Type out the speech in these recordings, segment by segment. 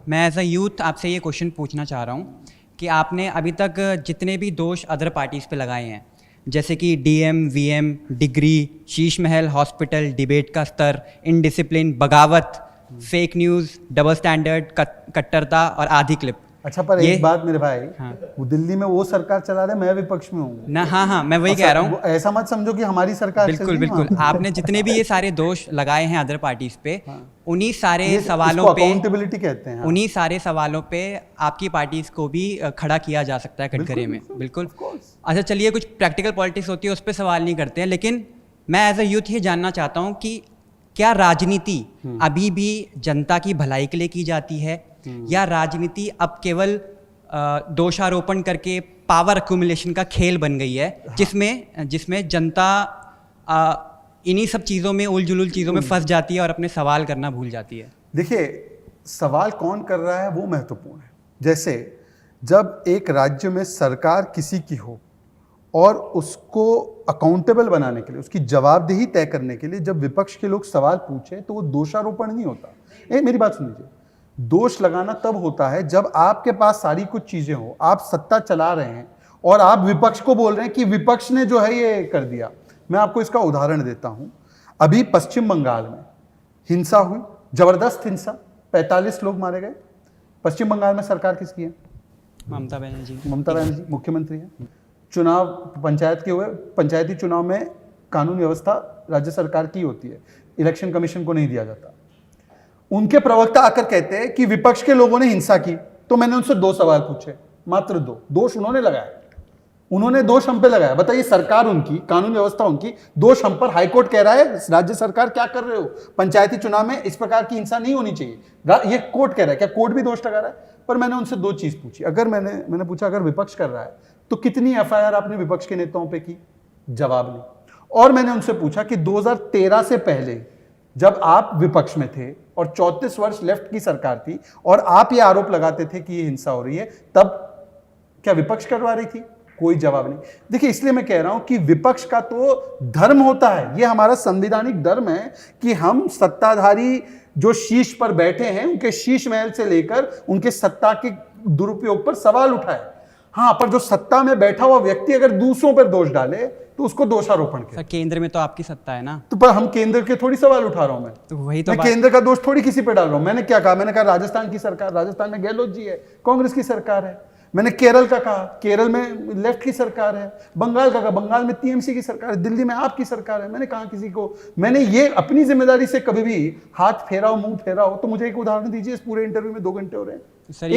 मैं as a youth आपसे ये क्वेश्चन पूछना चाह रहा हूँ कि आपने अभी तक जितने भी दोष अदर पार्टीज़ पे लगाए हैं, जैसे कि DM, VM, degree, Sheesh Mahal hospital, debate का स्तर, इनडिसिप्लिन, बगावत, फेक न्यूज़, डबल स्टैंडर्ड, कट्टरता और आधी क्लिप। अच्छा, पर एक बात मेरे भाई, हाँ। वो दिल्ली में वो सरकार चला रहे, मैं विपक्ष में हूँ ना। हाँ, मैं वही कह रहा हूँ। ऐसा मत समझो कि हमारी सरकार चल रही है। बिल्कुल आपने जितने भी ये सारे दोष लगाए हैं अदर पार्टीज पे, उन्हीं सारे ये सवालों इसको पे अकाउंटेबिलिटी कहते हैं। उन्हीं सारे सवालों पे आपकी पार्टीज को भी खड़ा किया जा सकता है कटघरे में। बिल्कुल। अच्छा, चलिए, कुछ प्रैक्टिकल पॉलिटिक्स होती है उस पर सवाल नहीं करते हैं, लेकिन मैं एज अ यूथ ये जानना चाहता हूँ कि क्या राजनीति अभी भी जनता की भलाई के लिए की जाती है, या राजनीति अब केवल दोषारोपण करके पावर अक्यूमुलेशन का खेल बन गई है, जिसमें जनता इन्हीं सब चीज़ों में, उलझुल चीज़ों में फंस जाती है और अपने सवाल करना भूल जाती है। देखिए, सवाल कौन कर रहा है वो महत्वपूर्ण है। जैसे जब एक राज्य में सरकार किसी की हो और उसको अकाउंटेबल बनाने के लिए, उसकी जवाबदेही तय करने के लिए जब विपक्ष के लोग सवाल पूछे तो वो दोषारोपण नहीं होता। मेरी बात सुन लीजिए, दोष लगाना तब होता है जब आपके पास सारी कुछ चीजें हो, आप सत्ता चला रहे हैं और आप विपक्ष को बोल रहे हैं कि विपक्ष ने जो है ये कर दिया। मैं आपको इसका उदाहरण देता हूं। अभी पश्चिम बंगाल में हिंसा हुई, जबरदस्त हिंसा, 45 लोग मारे गए। पश्चिम बंगाल में सरकार किसकी है? ममता बनर्जी मुख्यमंत्री है। चुनाव पंचायत के हुए, पंचायती चुनाव में कानून व्यवस्था राज्य सरकार की होती है, इलेक्शन कमीशन को नहीं दिया जाता। उनके प्रवक्ता आकर कहते हैं कि विपक्ष के लोगों ने हिंसा की। तो मैंने उनसे 2 सवाल पूछे, मात्र 2 दोष उन्होंने लगाया। उन्होंने दोष हम पे लगाया। बताइए, सरकार उनकी, कानून व्यवस्था उनकी, दोष हम पर। हाईकोर्ट कह रहा है राज्य सरकार क्या कर रहे हो, पंचायती चुनाव में इस प्रकार की हिंसा नहीं होनी चाहिए। ये कोर्ट कह रहा है। क्या कोर्ट भी दोष लगा रहा है? पर मैंने उनसे 2 चीज पूछी। अगर मैंने पूछा अगर विपक्ष कर रहा है तो कितनी एफआईआर आपने विपक्ष के नेताओं पे की? जवाब नहीं। और मैंने उनसे पूछा कि 2013 से पहले जब आप विपक्ष में थे और 34 वर्ष लेफ्ट की सरकार थी और आप ये आरोप लगाते थे कि ये हिंसा हो रही है, तब क्या विपक्ष करवा रही थी? कोई जवाब नहीं। देखिए, इसलिए मैं कह रहा हूं कि विपक्ष का तो धर्म होता है, ये हमारा संवैधानिक धर्म है कि हम सत्ताधारी जो शीश पर बैठे हैं उनके शीश महल से लेकर उनके सत्ता के दुरुपयोग पर सवाल उठाए। हाँ, पर जो सत्ता में बैठा हुआ व्यक्ति अगर दूसरों पर दोष डाले तो उसको दोषारोपण के। केंद्र में तो आपकी सत्ता है ना, तो पर हम केंद्र के थोड़ी सवाल उठा रहा हूं। मैं केंद्र का दोष थोड़ी किसी पे डाल रहा हूं। मैंने क्या कहा? मैंने कहा राजस्थान की सरकार, राजस्थान में गहलोत जी है, कांग्रेस की सरकार है। मैंने केरल का कहा, केरल में लेफ्ट की सरकार है। बंगाल का कहा, बंगाल में टीएमसी की सरकार है। दिल्ली में आपकी सरकार है। मैंने कहा किसी को, मैंने ये अपनी जिम्मेदारी से कभी भी हाथ फेरा हो, मुंह फेरा हो? तो मुझे एक उदाहरण दीजिए। इस पूरे इंटरव्यू में 2 घंटे हो रहे हैं। सर,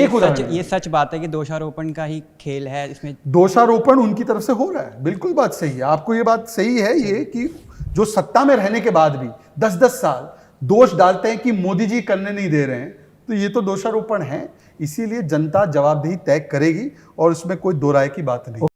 ये सच बात है कि दोषारोपण का ही खेल है इसमें। दोषारोपण उनकी तरफ से हो रहा है, बिल्कुल बात सही है। आपको ये बात सही है ये कि जो सत्ता में रहने के बाद भी 10-10 साल दोष डालते हैं कि मोदी जी करने नहीं दे रहे हैं, तो ये तो दोषारोपण है। इसीलिए जनता जवाबदेही तय करेगी और उसमें कोई दो राय की बात नहीं।